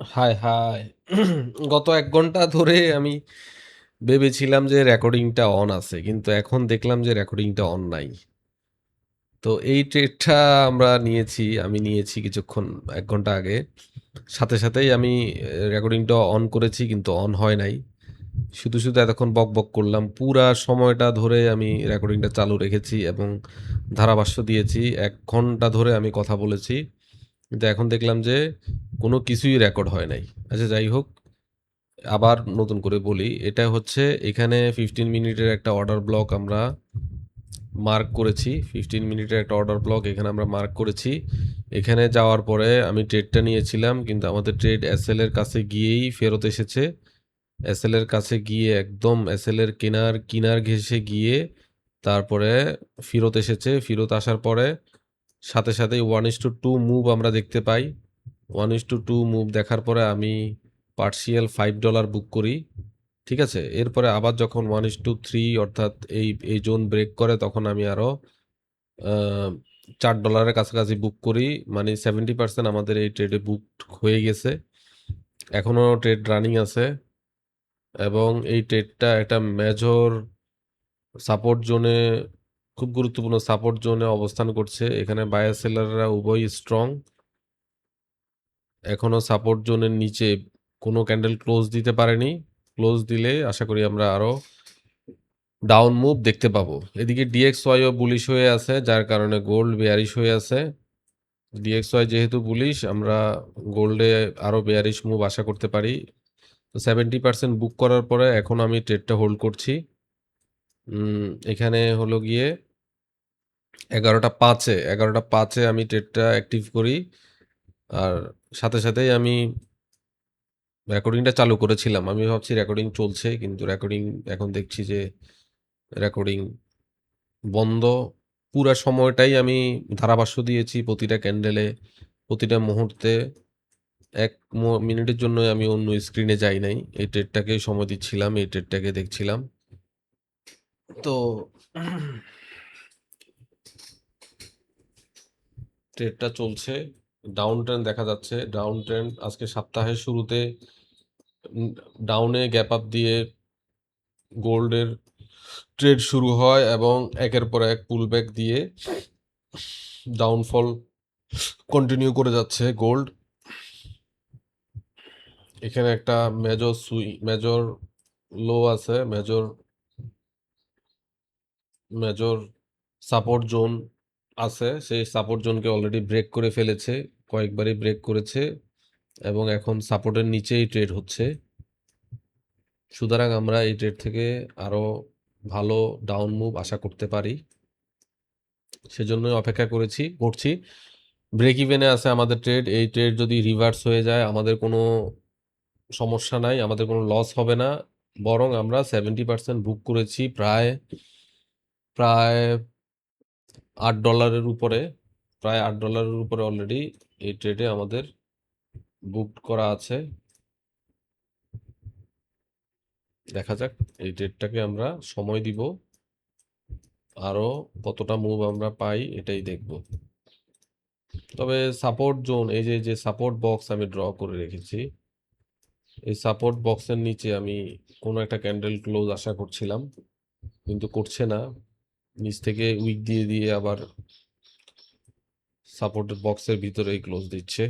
হায়, হায়! গত ১ ঘন্টা ধরে আমি ভেবেছিলাম যে রেকর্ডিংটা অন আছে। কিন্তু এখন দেখলাম যে রেকর্ডিংটা অন নাই। তো এই ট্রেডটা আমি নিয়েছি কিছুক্ষণ ১ ঘন্টা আগে। সাথে সাথেই আমি রেকর্ডিংটা অন করেছি কিন্তু অন হয় নাই। শুধু এতক্ষণ বকবক করলাম। পুরা সময়টা ধরে আমি রেকর্ডিংটা চালু রেখেছি এবং ধারাভাষ্য দিয়েছি। ১ ঘন্টা ধরে আমি কথা বলেছি। কিন্তু এখন দেখলাম যে কোনো কিছুই রেকর্ড হয় নাই। আচ্ছা যাই হোক, আবার নতুন করে বলি। এটা হচ্ছে এখানে 15 মিনিটের একটা অর্ডার ব্লক আমরা মার্ক করেছি। 15 মিনিটের একটা অর্ডার ব্লক এখানে আমরা মার্ক করেছি। এখানে যাওয়ার পরে আমি ট্রেডটা নিয়েছিলাম কিন্তু আমাদের ট্রেড এসএল এর কাছে গিয়েই ফেরত এসেছে। এসএল এর কাছে গিয়ে একদম এসএল এর কিনার ঘেঁষে গিয়ে তারপরে ফেরত এসেছে। ফেরত আসার পরে সাথে সাথেই 1:2 মুভ আমরা দেখতে পাই। 1:2 মুভ দেখার পরে আমি পার্শিয়াল $5 বুক করি। ঠিক আছে? এরপরে আবার যখন 1:3 অর্থাৎ এই জোন ব্রেক করে তখন আমি আরো আ $4 এর কাছাকাছি বুক করি। মানে 70% আমাদের এই ট্রেডে বুকড হয়ে গেছে। এখনো ট্রেড রানিং আছে এবং এই ট্রেডটা একটা মেজর সাপোর্ট জোনে খুব গুরুত্বপূর্ণ সাপোর্ট জোনে অবস্থান করছে। এখানে বায়ার সেলাররা উভয়ই স্ট্রং। এখনো সাপোর্ট জোনের নিচে কোনো ক্যান্ডেল ক্লোজ দিতে পারেনি। ক্লোজ দিলে আশা করি আমরা আরো ডাউন মুভ দেখতে পাবো। এদিকে DXY ও বুলিশ হয়ে আছে যার কারণে গোল্ড বেয়ারিশ হয়ে আছে। DXY যেহেতু বুলিশ আমরা গোল্ডে আরো বেয়ারিশ মুভ আশা করতে পারি। তো 70% বুক করার পরে এখন আমি ট্রেডটা হোল্ড করছি। এখানে হলো গিয়ে 11টা 5-এ আমি ট্রেডটা অ্যাক্টিভ করি। আর সাথে সাথেই আমি রেকর্ডিংটা চালু করেছিলাম। আমি ভাবছি রেকর্ডিং চলছে কিন্তু রেকর্ডিং এখন দেখছি যে রেকর্ডিং বন্ধ। পুরা সময়টাই আমি ধারাভাষ্য দিয়েছি প্রতিটা ক্যান্ডেলে, প্রতিটা মুহূর্তে। ১ মিনিটের জন্যই আমি অন্য স্ক্রিনে যাই নাই। এই ট্রেডটাকেই সময় দিচ্ছিলাম, এই ট্রেডটাকে দেখছিলাম। তো ট্রেডটা চলছে। ডাউন ট্রেন্ড দেখা যাচ্ছে। ডাউন ট্রেন্ড আজকে সপ্তাহের শুরুতে উম ডাউনে গ্যাপ আপ দিয়ে গোল্ডের ট্রেড শুরু হয় এবং একের পর এক পুলব্যাক দিয়ে ডাউনফল কন্টিনিউ করে যাচ্ছে গোল্ড। এখানে একটা মেজর লো আছে, মেজর সাপোর্ট জোন আছে। সেই সাপোর্ট জোনকে অলরেডি ব্রেক করে ফেলেছে, কয়েকবারই ব্রেক করেছে এবং এখন সাপোর্টের নিচেই ট্রেড হচ্ছে। সুতরাং আমরা এই ট্রেড থেকে আরো ভালো ডাউন মুভ আশা করতে পারি। সেজন্যই অপেক্ষা করছি। ব্রেক ইভেনে আছে আমাদের ট্রেড। এই ট্রেড যদি রিভার্স হয়ে যায় আমাদের কোনো সমস্যা নাই, আমাদের কোনো লস হবে না। বরং আমরা 70% বুক করেছি প্রায় $8 উপরে। প্রায় $8 উপরে অলরেডি এই ট্রেডে আমাদের বুকড করা আছে। দেখা যাক এই ট্রেডটাকে আমরা সময় দিব। আরো কতটা মুভ আমরা পাই এটাই দেখব। তবে সাপোর্ট জোন এই যে সাপোর্ট বক্স আমি ড্র করে রেখেছি, এই সাপোর্ট বক্সের নিচে আমি কোনো একটা ক্যান্ডেল ক্লোজ আশা করছিলাম কিন্তু করছে না। নিচ থেকে উইক দিয়ে দিয়ে আবার সাপোর্টের বক্সের ভিতরেই ক্লোজ দিচ্ছে।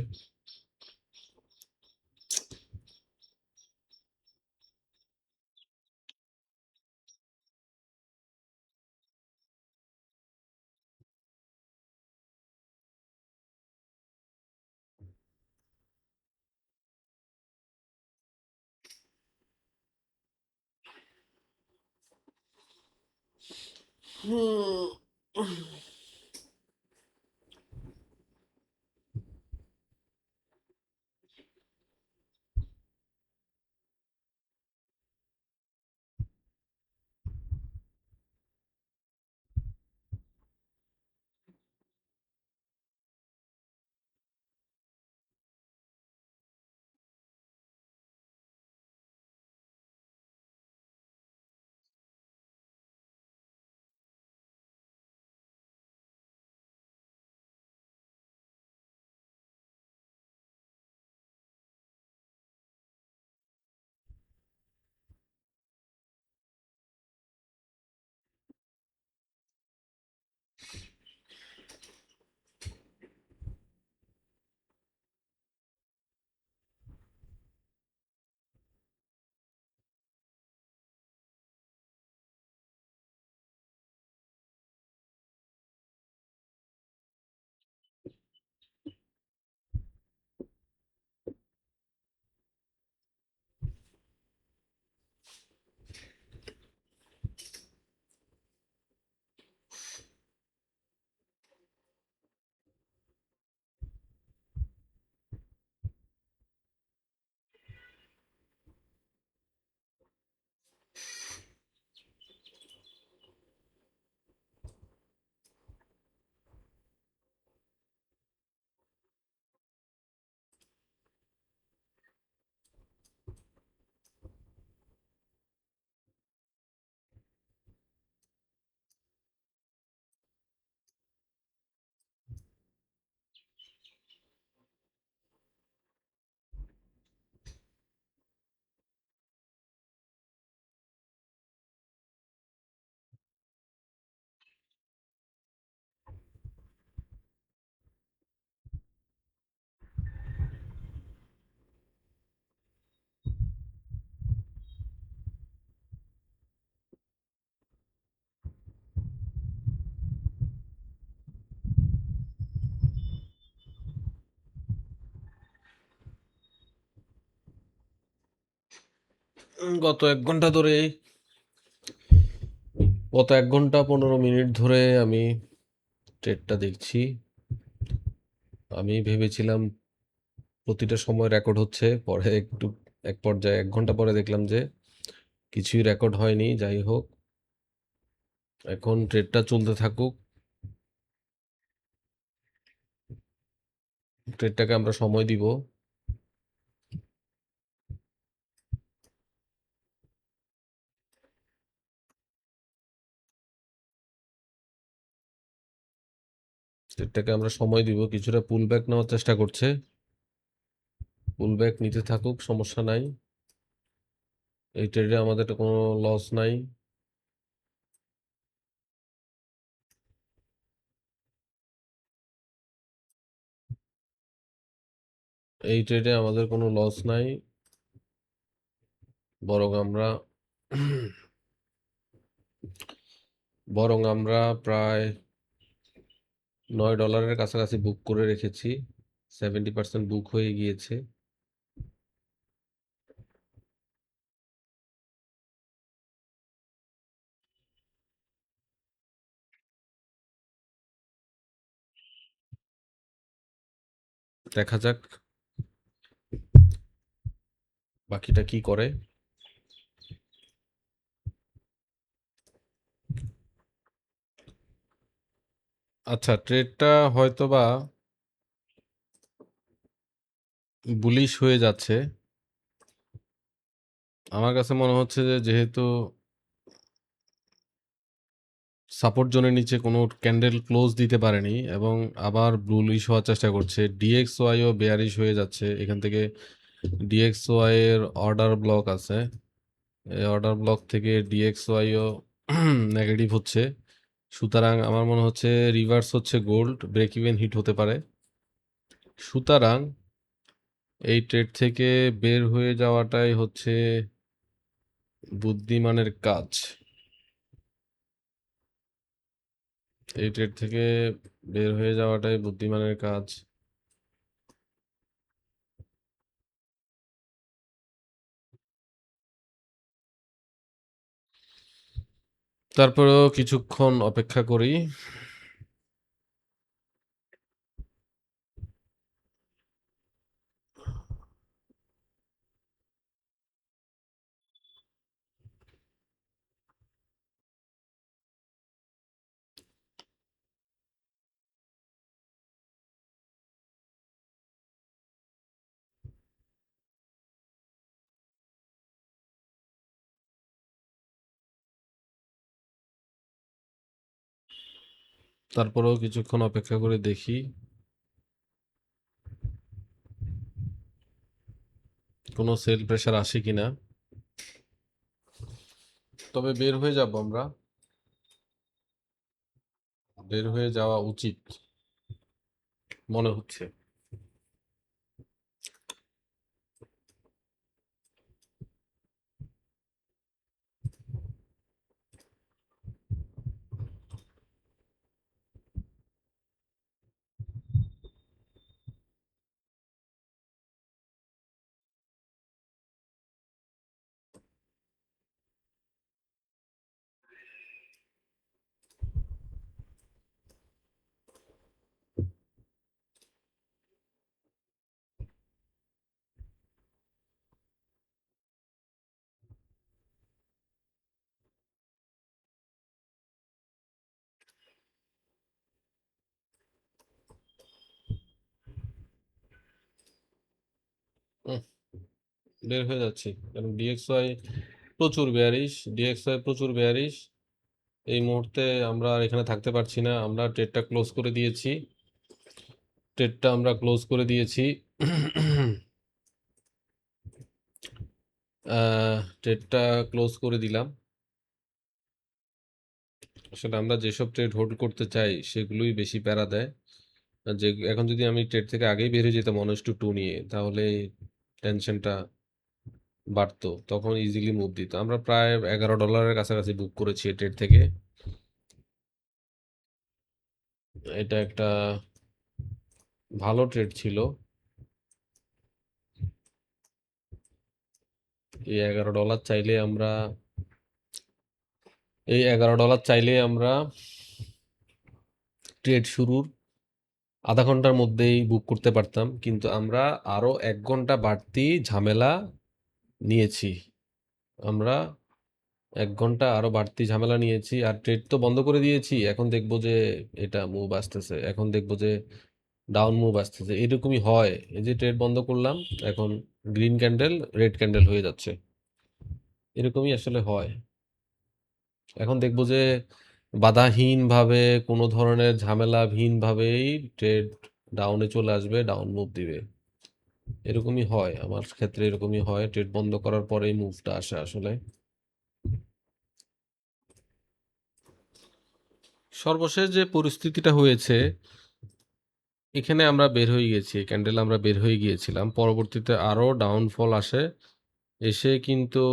গত ১ ঘন্টা ধরে গত ১ ঘন্টা ১৫ মিনিট ধরে আমি ট্রেডটা দেখছি। আমি ভেবেছিলাম প্রতিটা সময় রেকর্ড হচ্ছে। পরে এক পর্যায়ে ১ ঘন্টা পরে দেখলাম যে কিছুই রেকর্ড হয়নি। যাই হোক, এখন ট্রেডটা চলতে থাকুক। ট্রেডটাকে আমরা সময় দিব। ট্রেডটাকে আমরা সময় দিব। কিছুটা পুল ব্যাক নেওয়ার চেষ্টা করছে। পুল ব্যাক নিতে থাকুক, সমস্যা নাই। এই ট্রেডে আমাদের কোনো লস নাই। এই ট্রেডে আমাদের কোনো লস নাই। বরং আমরা প্রায় $9 কাছাকাছি বুক করে রেখেছি। 70% বুক হয়ে গিয়েছে। দেখা যাক বাকিটা কি করে। আচ্ছা, ট্রেডটা হয়তোবা বুলিশ হয়ে যাচ্ছে। আমার কাছে মনে হচ্ছে যে যেহেতু সাপোর্ট জোনের নিচে কোনো ক্যান্ডেল ক্লোজ দিতে পারেনি এবং আবার বুলিশ হওয়ার চেষ্টা করছে, ডিএক্সওয়াইও বেয়ারিশ হয়ে যাচ্ছে। এখান থেকে ডিএক্সওয়াই এর অর্ডার ব্লক আছে। এই অর্ডার ব্লক থেকে ডিএক্সওয়াইও নেগেটিভ হচ্ছে। সুতরাং আমার মনে হচ্ছে রিভার্স হচ্ছে গোল্ড, ব্রেক ইভেন হিট হতে পারে। সুতরাং এই ট্রেড থেকে বের হয়ে যাওয়াটাই হচ্ছে বুদ্ধিমানের কাজ। এই ট্রেড থেকে বের হয়ে যাওয়াটাই বুদ্ধিমানের কাজ। তারপরেও কিছুক্ষণ অপেক্ষা করি। তারপরেও কিছুক্ষণ অপেক্ষা করে দেখি কোনো সেল প্রেশার আসে কিনা। তবে বের হয়ে যাব আমরা। বের হয়ে যাওয়া উচিত মনে হচ্ছে। বের হয়ে যাচ্ছি কারণ ডিএক্সওয়াই প্রচুর বেয়ারিশ। এই মুহূর্তে আমরা আর এখানে থাকতে পারছি না। আমরা ট্রেডটা ক্লোজ করে দিয়েছি। ট্রেডটা ক্লোজ করে দিলাম। আসলে আমরা যেসব ট্রেড হোল্ড করতে চাই সেগুলোই বেশি প্যারা দেয়। যে এখন যদি আমি ট্রেড থেকে আগেই বের হয়ে যেতাম 1:2 নিয়ে, তাহলে টেনশনটা বাড়তো। তখন ইজিলি মুভ দিত। আমরা প্রায় $11 কাছাকাছি বুক করেছি এই ট্রেড থেকে। এটা একটা ভালো ট্রেড ছিল। এই $11 চাইলে আমরা ট্রেড শুরুর আধা ঘন্টার মধ্যেই বুক করতে পারতাম, কিন্তু আমরা আরো 1 ঘন্টা বাড়তি ঝামেলা নিয়েছি। আমরা 1 ঘন্টা আরো বাড়তি ঝামেলা নিয়েছি, আর ট্রেড তো বন্ধ করে দিয়েছি। এখন দেখবো যে এটা মুভ আসতেছে, এখন দেখবো যে ডাউন মুভ আসতেছে। এরকমই হয়, এই যে ট্রেড বন্ধ করলাম, এখন গ্রিন ক্যান্ডেল রেড ক্যান্ডেল হয়ে যাচ্ছে, এরকমই আসলে হয়। এখন দেখবো যে বাধাহীনভাবে, কোনো ধরনের ঝামেলাহীনভাবেই ট্রেড ডাউনে চলে আসবে, ডাউন মুভ দিবে। এরকমই হয়, আমার ক্ষেত্রে এরকমই হয়, ট্রেড বন্ধ করার পরেই মুভটা আসে আসলে। সর্বশেষ যে পরিস্থিতিটা হয়েছে, এখানে আমরা বের হয়ে গেছি, ক্যান্ডেল আমরা বের হয়ে গিয়েছিলাম, পরবর্তীতে আরও ডাউনফল আসে, এসে কিন্তু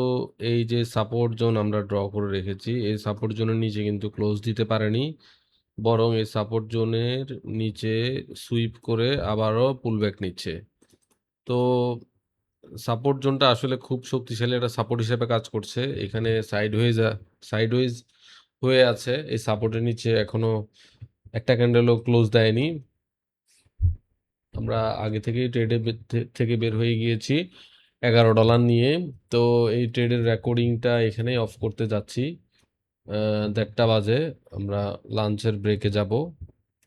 এই যে সাপোর্ট জোন আমরা ড্র করে রেখেছি, এই সাপোর্ট জোনের নিচে কিন্তু ক্লোজ দিতে পারেনি, বরং এই সাপোর্ট জোনের নিচে সুইপ করে আবারও পুলব্যাক নিচ্ছে। তো সাপোর্ট জোনটা আসলে খুব শক্তিশালী একটা সাপোর্ট হিসেবে কাজ করছে। এখানে সাইডওয়েজ হয়ে আছে, এই সাপোর্টের নিচে এখনো একটা ক্যান্ডেলও ক্লোজ দেয়নি। আমরা আগে থেকেই থেকে বের হয়ে গিয়েছি $11 নিয়ে। তো এই ট্রেডের রেকর্ডিংটা এখানেই অফ করতে যাচ্ছি। 1:30 বাজে, আমরা লাঞ্চের ব্রেকে যাব।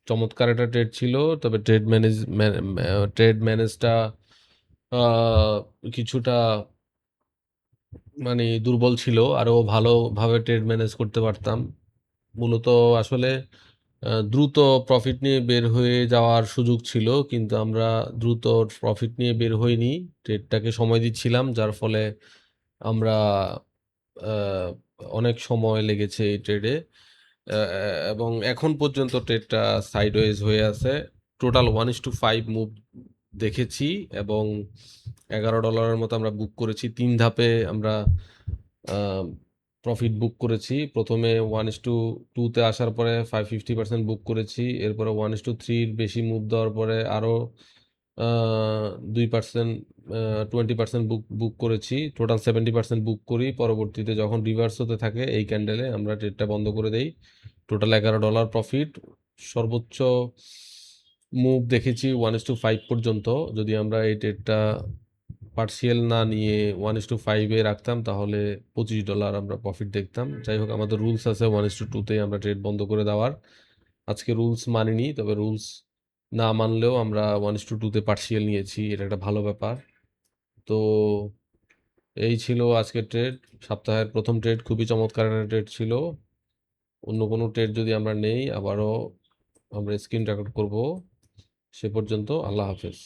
চমৎকার একটা ট্রেড ছিল, তবে ট্রেড ম্যানেজটা কিছুটা মানে দুর্বল ছিল, আরও ভালোভাবে ট্রেড ম্যানেজ করতে পারতাম। মূলত আসলে দ্রুত প্রফিট নিয়ে বের হয়ে যাওয়ার সুযোগ ছিল, কিন্তু আমরা দ্রুত প্রফিট নিয়ে বের হইনি, ট্রেডটাকে সময় দিচ্ছিলাম, যার ফলে আমরা অনেক সময় লেগেছে এই ট্রেডে, এবং এখন পর্যন্ত ট্রেডটা সাইডওয়েজ হয়ে আছে। টোটাল 1:5 মুভ দেখেছি, এবং $11 মতো আমরা বুক করেছি। 3 ধাপে আমরা প্রফিট বুক করেছি। প্রথমে 1:2 তে আসার পরে 50% বুক করেছি, এরপরে 1:3 বেশি মুভ দেওয়ার পরে আরও 2% 20% বুক করেছি, টোটাল 70% বুক করি। পরবর্তীতে যখন রিভার্স হতে থাকে এই ক্যান্ডেলে আমরা ট্রেডটা বন্ধ করে দেই। Total $11 profit. সর্বোচ্চ মুভ দেখেছি 1:5 পর্যন্ত। যদি আমরা এই ট্রেডটা পার্সিয়াল না নিয়ে 1:5 রাখতাম, তাহলে $25 আমরা প্রফিট দেখতাম। যাই হোক, আমাদের রুলস আছে 1:2 আমরা ট্রেড বন্ধ করে দেওয়ার। আজকে রুলস মানিনি, তবে রুলস না মানলেও আমরা 1:2 পার্সিয়াল নিয়েছি, এটা একটা ভালো ব্যাপার। তো এই ছিল আজকের ট্রেড, সপ্তাহের প্রথম ট্রেড, খুবই চমৎকার একটা ট্রেড ছিল। অন্য কোনো ট্রেড যদি আমরা নেই, আবারও আমরা স্ক্রিন রেকর্ড করব। সে পর্যন্ত আল্লাহ হাফেজ।